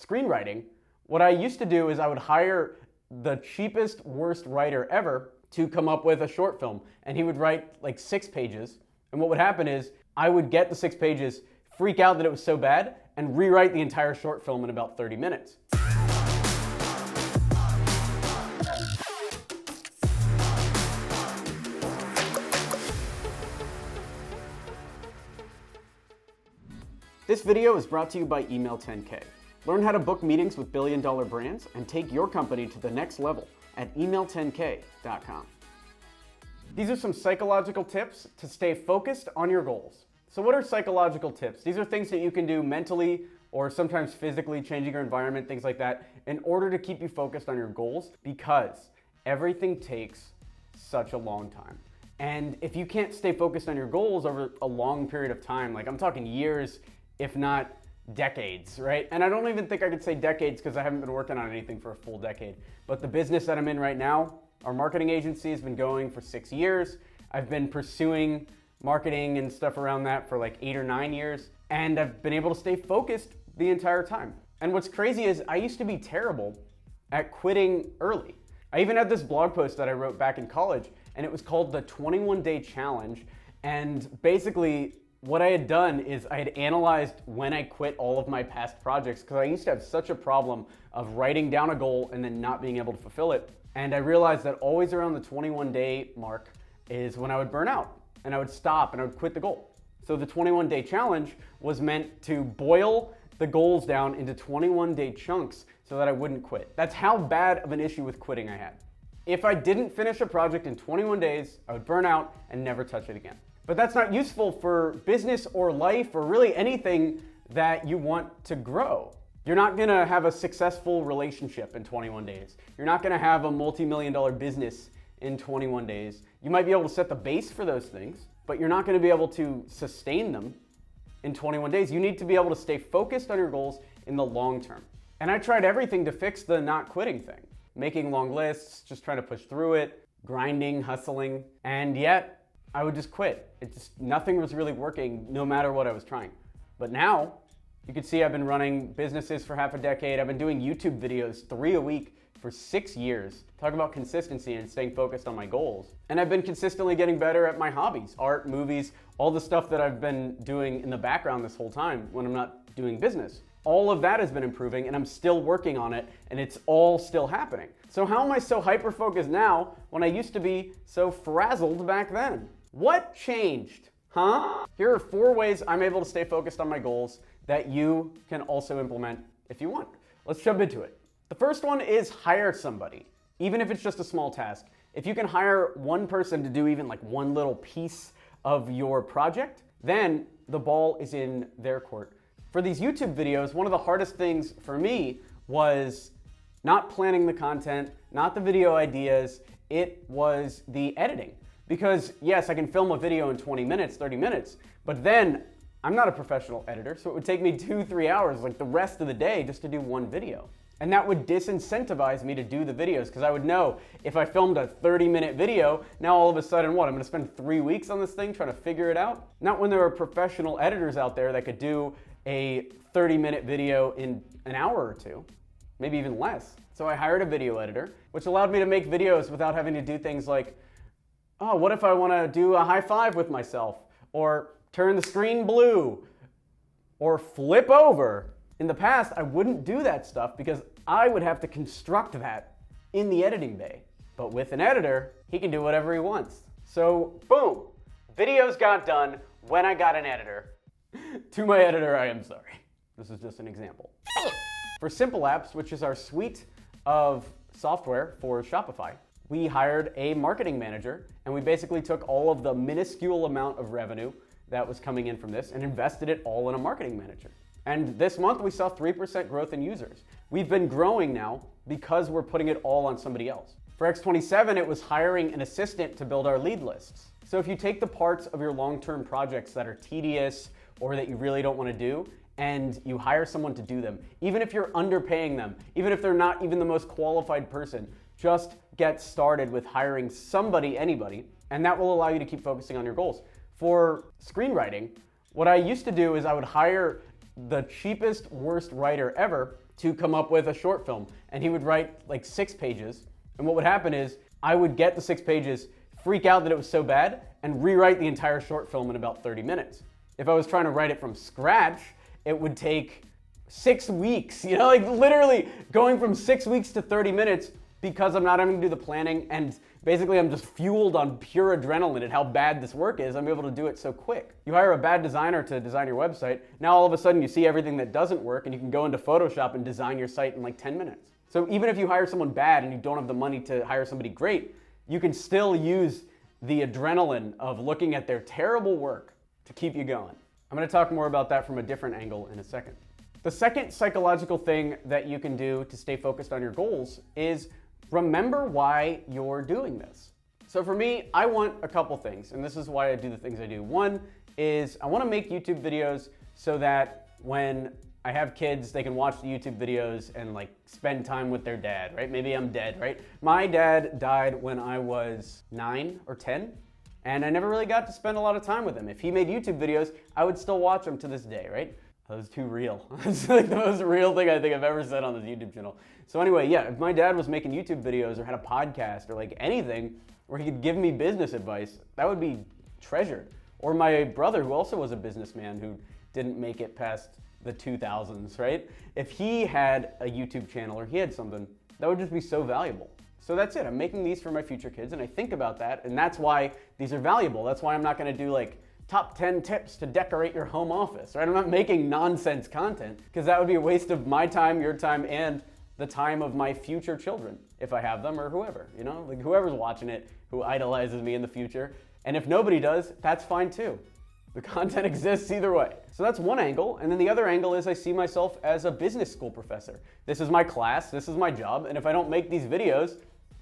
screenwriting, what I used to do is I would hire the cheapest, worst writer ever to come up with a short film. And he would write like 6 pages. And what would happen is I would get the 6 pages, freak out that it was so bad, and rewrite the entire short film in about 30 minutes. This video is brought to you by Email 10K. Learn how to book meetings with billion-dollar brands and take your company to the next level at email10k.com. These are some psychological tips to stay focused on your goals. So what are psychological tips? These are things that you can do mentally or sometimes physically, changing your environment, things like that, in order to keep you focused on your goals, because everything takes such a long time. And if you can't stay focused on your goals over a long period of time, like I'm talking years, if not decades, right? And I don't even think I could say decades because I haven't been working on anything for a full decade. But the business that I'm in right now, our marketing agency, has been going for 6 years. I've been pursuing marketing and stuff around that for like 8 or 9 years. And I've been able to stay focused the entire time. And what's crazy is I used to be terrible at quitting early. I even had this blog post that I wrote back in college, and it was called the 21-Day Challenge. And basically, what I had done is I had analyzed when I quit all of my past projects, because I used to have such a problem of writing down a goal and then not being able to fulfill it. And I realized that always around the 21-day mark is when I would burn out and I would stop and I would quit the goal. So the 21-day challenge was meant to boil the goals down into 21-day chunks so that I wouldn't quit. That's how bad of an issue with quitting I had. If I didn't finish a project in 21 days, I would burn out and never touch it again. But that's not useful for business or life or really anything that you want to grow. You're not gonna have a successful relationship in 21 days. You're not gonna have a multi-million-dollar business in 21 days. You might be able to set the base for those things, but you're not gonna be able to sustain them in 21 days. You need to be able to stay focused on your goals in the long term. And I tried everything to fix the not quitting thing. Making long lists, just trying to push through it, grinding, hustling, and yet I would just quit. Nothing was really working no matter what I was trying. But now, you can see I've been running businesses for half a decade. I've been doing YouTube videos 3 a week for 6 years. Talk about consistency and staying focused on my goals. And I've been consistently getting better at my hobbies, art, movies, all the stuff that I've been doing in the background this whole time when I'm not doing business. All of that has been improving, and I'm still working on it, and it's all still happening. So how am I so hyper-focused now when I used to be so frazzled back then? What changed? Huh? Here are 4 ways I'm able to stay focused on my goals that you can also implement if you want. Let's jump into it. The first one is hire somebody, even if it's just a small task. If you can hire one person to do even like one little piece of your project, then the ball is in their court. For these YouTube videos, one of the hardest things for me was not planning the content, not the video ideas, it was the editing. Because yes, I can film a video in 20 minutes, 30 minutes, but then I'm not a professional editor, so it would take me 2-3 hours, like the rest of the day, just to do one video. And that would disincentivize me to do the videos, because I would know if I filmed a 30-minute video, now all of a sudden what, I'm gonna spend 3 weeks on this thing trying to figure it out? Not when there are professional editors out there that could do a 30-minute video in an hour or 2, maybe even less. So I hired a video editor, which allowed me to make videos without having to do things like, oh, what if I want to do a high five with myself, or turn the screen blue, or flip over. In the past, I wouldn't do that stuff because I would have to construct that in the editing bay. But with an editor, he can do whatever he wants. So boom, videos got done when I got an editor. To my editor, I am sorry. This is just an example. For Simple Apps, which is our suite of software for Shopify, we hired a marketing manager, and we basically took all of the minuscule amount of revenue that was coming in from this and invested it all in a marketing manager. And this month we saw 3% growth in users. We've been growing now because we're putting it all on somebody else. For X27, it was hiring an assistant to build our lead lists. So if you take the parts of your long-term projects that are tedious or that you really don't want to do, and you hire someone to do them, even if you're underpaying them, even if they're not even the most qualified person, just get started with hiring somebody, anybody, and that will allow you to keep focusing on your goals. For screenwriting, what I used to do is I would hire the cheapest, worst writer ever to come up with a short film. And he would write like 6 pages. And what would happen is I would get the 6 pages, freak out that it was so bad, and rewrite the entire short film in about 30 minutes. If I was trying to write it from scratch, it would take 6 weeks, like literally going from 6 weeks to 30 minutes because I'm not having to do the planning, and basically I'm just fueled on pure adrenaline at how bad this work is. I'm able to do it so quick. You hire a bad designer to design your website, now all of a sudden you see everything that doesn't work and you can go into Photoshop and design your site in like 10 minutes. So even if you hire someone bad and you don't have the money to hire somebody great, you can still use the adrenaline of looking at their terrible work to keep you going. I'm going to talk more about that from a different angle in a second. The second psychological thing that you can do to stay focused on your goals is remember why you're doing this. So for me, I want a couple things, and this is why I do the things I do. One is I want to make YouTube videos so that when I have kids, they can watch the YouTube videos and like spend time with their dad, right? Maybe I'm dead, right? My dad died when I was 9 or 10, and I never really got to spend a lot of time with him. If he made YouTube videos, I would still watch them to this day, right? That was too real. It's like the most real thing I think I've ever said on this YouTube channel. So anyway, yeah, if my dad was making YouTube videos or had a podcast or like anything where he could give me business advice, that would be treasured. Or my brother, who also was a businessman who didn't make it past the 2000s, right? If he had a YouTube channel or he had something, that would just be so valuable. So that's it. I'm making these for my future kids, and I think about that, and that's why these are valuable. That's why I'm not gonna do like top 10 tips to decorate your home office, right? I'm not making nonsense content because that would be a waste of my time, your time, and the time of my future children, if I have them or whoever, like whoever's watching it who idolizes me in the future. And if nobody does, that's fine too. The content exists either way. So that's one angle. And then the other angle is I see myself as a business school professor. This is my class, this is my job. And if I don't make these videos,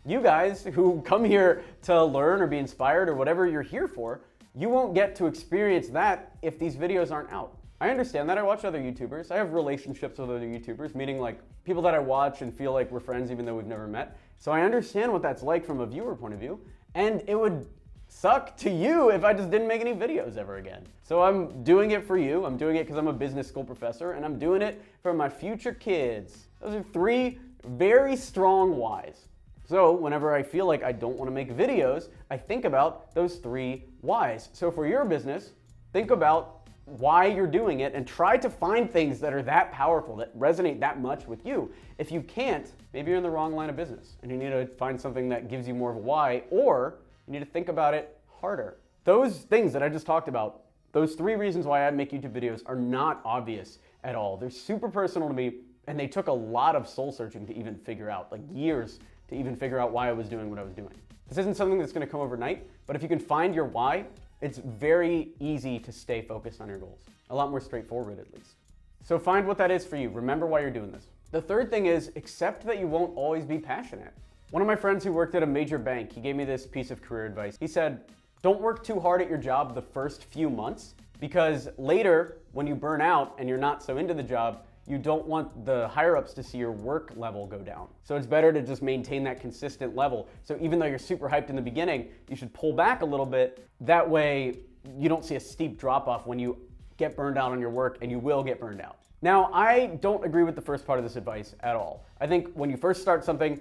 you guys who come here to learn or be inspired or whatever you're here for, you won't get to experience that if these videos aren't out. I understand that. I watch other YouTubers. I have relationships with other YouTubers, meaning like people that I watch and feel like we're friends even though we've never met. So I understand what that's like from a viewer point of view. And it would suck to you if I just didn't make any videos ever again. So I'm doing it for you. I'm doing it because I'm a business school professor, and I'm doing it for my future kids. Those are 3 very strong whys. So whenever I feel like I don't want to make videos, I think about those 3 whys. So for your business, think about why you're doing it and try to find things that are that powerful, that resonate that much with you. If you can't, maybe you're in the wrong line of business and you need to find something that gives you more of a why, or you need to think about it harder. Those things that I just talked about, those 3 reasons why I make YouTube videos are not obvious at all. They're super personal to me, and they took a lot of soul searching to even figure out, like years to even figure out why I was doing what I was doing. This isn't something that's gonna come overnight, but if you can find your why, it's very easy to stay focused on your goals. A lot more straightforward, at least. So find what that is for you. Remember why you're doing this. The third thing is accept that you won't always be passionate. One of my friends who worked at a major bank, he gave me this piece of career advice. He said, don't work too hard at your job the first few months, because later, when you burn out and you're not so into the job, you don't want the higher-ups to see your work level go down. So it's better to just maintain that consistent level. So even though you're super hyped in the beginning, you should pull back a little bit. That way, you don't see a steep drop-off when you get burned out on your work, and you will get burned out. Now, I don't agree with the first part of this advice at all. I think when you first start something,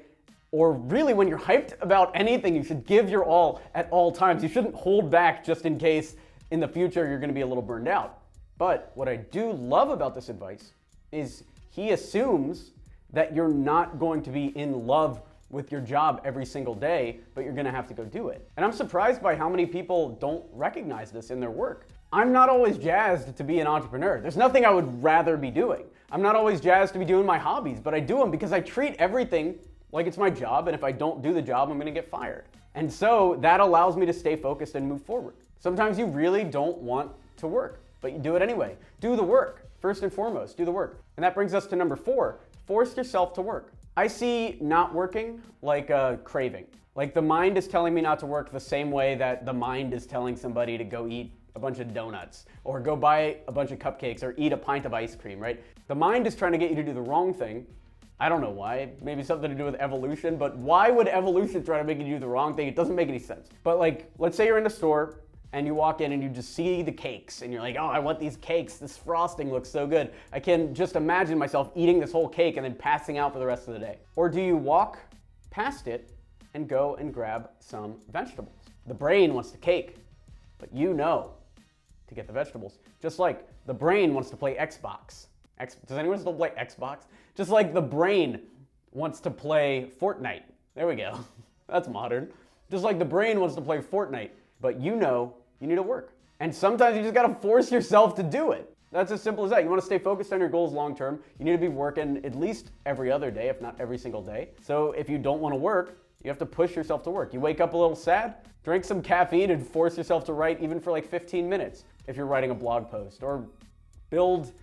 or really when you're hyped about anything, you should give your all at all times. You shouldn't hold back just in case in the future you're gonna be a little burned out. But what I do love about this advice is he assumes that you're not going to be in love with your job every single day, but you're gonna have to go do it. And I'm surprised by how many people don't recognize this in their work. I'm not always jazzed to be an entrepreneur. There's nothing I would rather be doing. I'm not always jazzed to be doing my hobbies, but I do them because I treat everything like it's my job, and if I don't do the job, I'm gonna get fired. And so that allows me to stay focused and move forward. Sometimes you really don't want to work, but you do it anyway. Do the work. First and foremost, do the work. And that brings us to number 4, force yourself to work. I see not working like a craving. Like the mind is telling me not to work the same way that the mind is telling somebody to go eat a bunch of donuts or go buy a bunch of cupcakes or eat a pint of ice cream, right? The mind is trying to get you to do the wrong thing. I don't know why, maybe something to do with evolution, but why would evolution try to make you do the wrong thing? It doesn't make any sense. But like, let's say you're in a store and you walk in and you just see the cakes and you're like, oh, I want these cakes. This frosting looks so good. I can just imagine myself eating this whole cake and then passing out for the rest of the day. Or do you walk past it and go and grab some vegetables? The brain wants the cake, but you know to get the vegetables. Just like the brain wants to play Xbox. Does anyone still play Xbox? Just like the brain wants to play Fortnite. There we go. That's modern. Just like the brain wants to play Fortnite, but you know you need to work. And sometimes you just gotta force yourself to do it. That's as simple as that. You wanna stay focused on your goals long term, you need to be working at least every other day, if not every single day. So if you don't wanna work, you have to push yourself to work. You wake up a little sad, drink some caffeine and force yourself to write even for like 15 minutes if you're writing a blog post, or build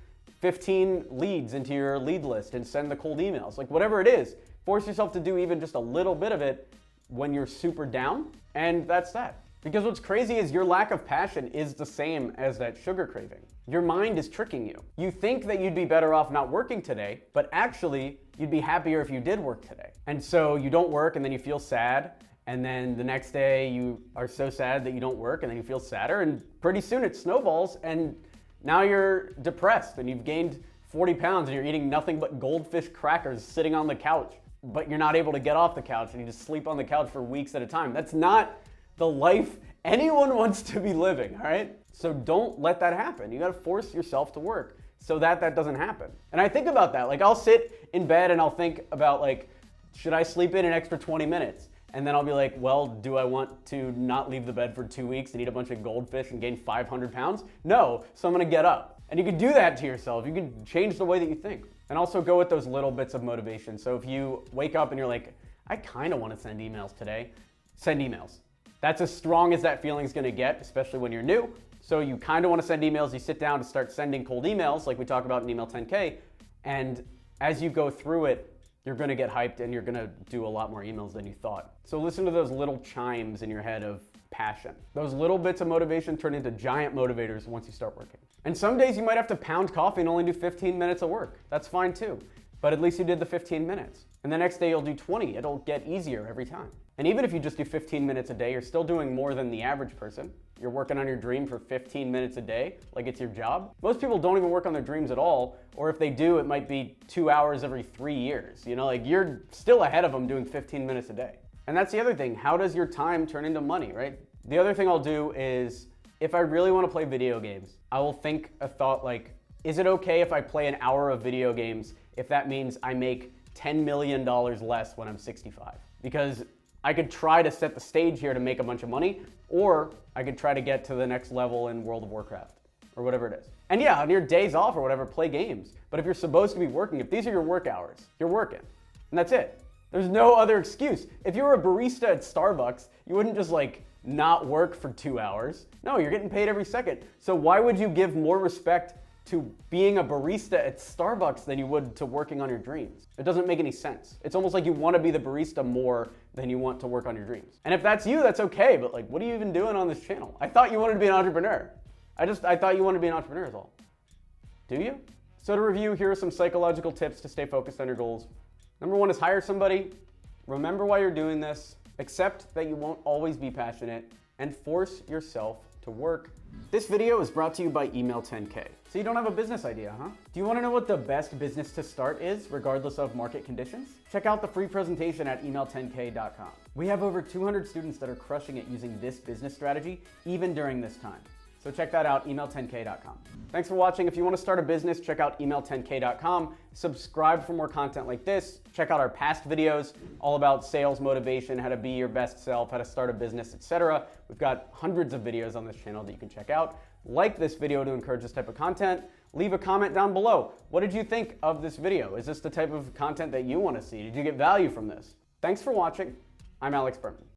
15 leads into your lead list and send the cold emails. Like whatever it is, force yourself to do even just a little bit of it when you're super down, and that's that. Because what's crazy is your lack of passion is the same as that sugar craving. Your mind is tricking you. You think that you'd be better off not working today, but actually you'd be happier if you did work today. And so you don't work and then you feel sad, and then the next day you are so sad that you don't work and then you feel sadder, and pretty soon it snowballs and now you're depressed and you've gained 40 pounds and you're eating nothing but goldfish crackers sitting on the couch, but you're not able to get off the couch and you just sleep on the couch for weeks at a time. That's not the life anyone wants to be living, all right? So don't let that happen. You gotta force yourself to work so that that doesn't happen. And I think about that. Like I'll sit in bed and I'll think about like, should I sleep in an extra 20 minutes? And then I'll be like, well, do I want to not leave the bed for 2 weeks and eat a bunch of goldfish and gain 500 pounds? No, so I'm gonna get up. And you can do that to yourself. You can change the way that you think. And also go with those little bits of motivation. So if you wake up and you're like, I kinda wanna send emails today, send emails. That's as strong as that feeling is gonna get, especially when you're new. So you kinda wanna send emails, you sit down to start sending cold emails like we talk about in Email 10K. And as you go through it, you're gonna get hyped and you're gonna do a lot more emails than you thought. So listen to those little chimes in your head of passion. Those little bits of motivation turn into giant motivators once you start working. And some days you might have to pound coffee and only do 15 minutes of work. That's fine too. But at least you did the 15 minutes. And the next day you'll do 20. It'll get easier every time. And even if you just do 15 minutes a day, you're still doing more than the average person. You're working on your dream for 15 minutes a day, like it's your job. Most people don't even work on their dreams at all, or if they do, it might be 2 hours every 3 years. You know, like you're still ahead of them doing 15 minutes a day. And that's the other thing. How does your time turn into money, right? The other thing I'll do is, if I really want to play video games, I will think a thought like, is it okay if I play an hour of video games if that means I make $10 million less when I'm 65? Because I could try to set the stage here to make a bunch of money, or I could try to get to the next level in World of Warcraft, or whatever it is. And yeah, on your days off or whatever, play games. But if you're supposed to be working, if these are your work hours, you're working. And that's it. There's no other excuse. If you were a barista at Starbucks, you wouldn't just like not work for 2 hours. No, you're getting paid every second. So why would you give more respect to being a barista at Starbucks than you would to working on your dreams? It doesn't make any sense. It's almost like you want to be the barista more than you want to work on your dreams. And if that's you, that's okay, but like, what are you even doing on this channel? I thought you wanted to be an entrepreneur. I thought you wanted to be an entrepreneur is all. Do you? So to review, here are some psychological tips to stay focused on your goals. Number 1 is hire somebody. Remember why you're doing this. Accept that you won't always be passionate, and force yourself to work. This video is brought to you by Email 10K. So you don't have a business idea, huh? Do you want to know what the best business to start is, regardless of market conditions? Check out the free presentation at email10k.com. We have over 200 students that are crushing it using this business strategy, even during this time. So check that out, email10k.com. Thanks for watching. If you want to start a business, check out email10k.com. Subscribe for more content like this. Check out our past videos, all about sales motivation, how to be your best self, how to start a business, etc. We've got hundreds of videos on this channel that you can check out. Like this video to encourage this type of content. Leave a comment down below. What did you think of this video? Is this the type of content that you want to see? Did you get value from this? Thanks for watching. I'm Alex Berman.